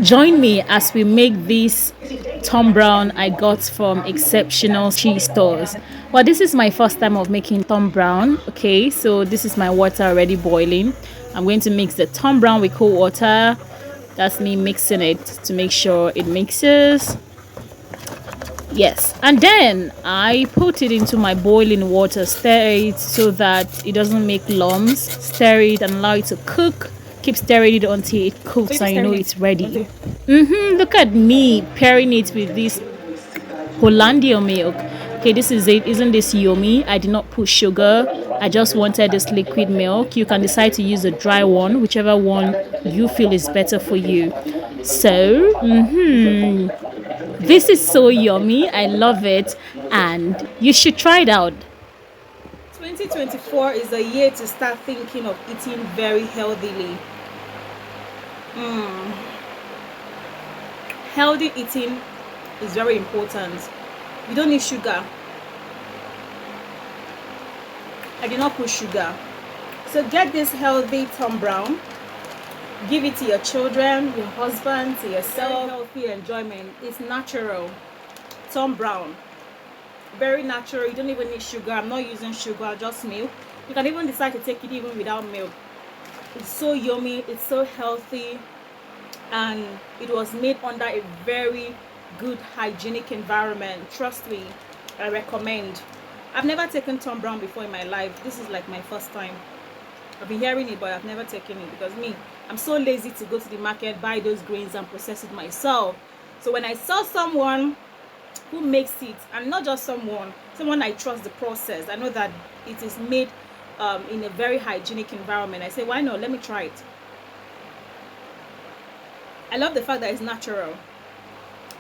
Join me as we make this Tombrown I got from exceptional cheese stores. Well, this is my first time of making Tombrown. Okay, so this is my water already boiling. I'm going to mix the Tombrown with cold water. That's me mixing it to make sure it mixes. Yes, and then I put it into my boiling water, stir it so that it doesn't make lumps. Stir it and allow it to cook. Keep stirring it until it cooks and you know it's ready. Look at me pairing it with this Hollandia milk. Okay, this is it. Isn't this yummy? I did not put sugar. I just wanted this liquid milk. You can decide to use a dry one, whichever one you feel is better for you. So, this is so yummy. I love it, and you should try it out. 2024 is a year to start thinking of eating very healthily. Healthy eating is very important. You don't need sugar. I did not put sugar. So get this healthy Tombrown. Give it to your children, your husband, to yourself. Healthy enjoyment. It's natural. Tombrown. Very natural. You don't even need sugar. I'm not using sugar, just milk. You can even decide to take it even without milk. It's so yummy. It's so healthy. And it was made under a very good hygienic environment. Trust me, I recommend. I've never taken Tombrown before in my life. This is like my first time. I've been hearing it, but I've never taken it because I'm so lazy to go to the market, buy those grains and process it myself. So when I saw someone who makes it, and not just someone I trust the process, I know that it is made in a very hygienic environment, I say, why not? Let me try it. I love the fact that it's natural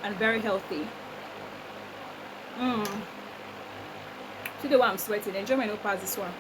and very healthy. See the way I'm sweating. Enjoy my no pass this one.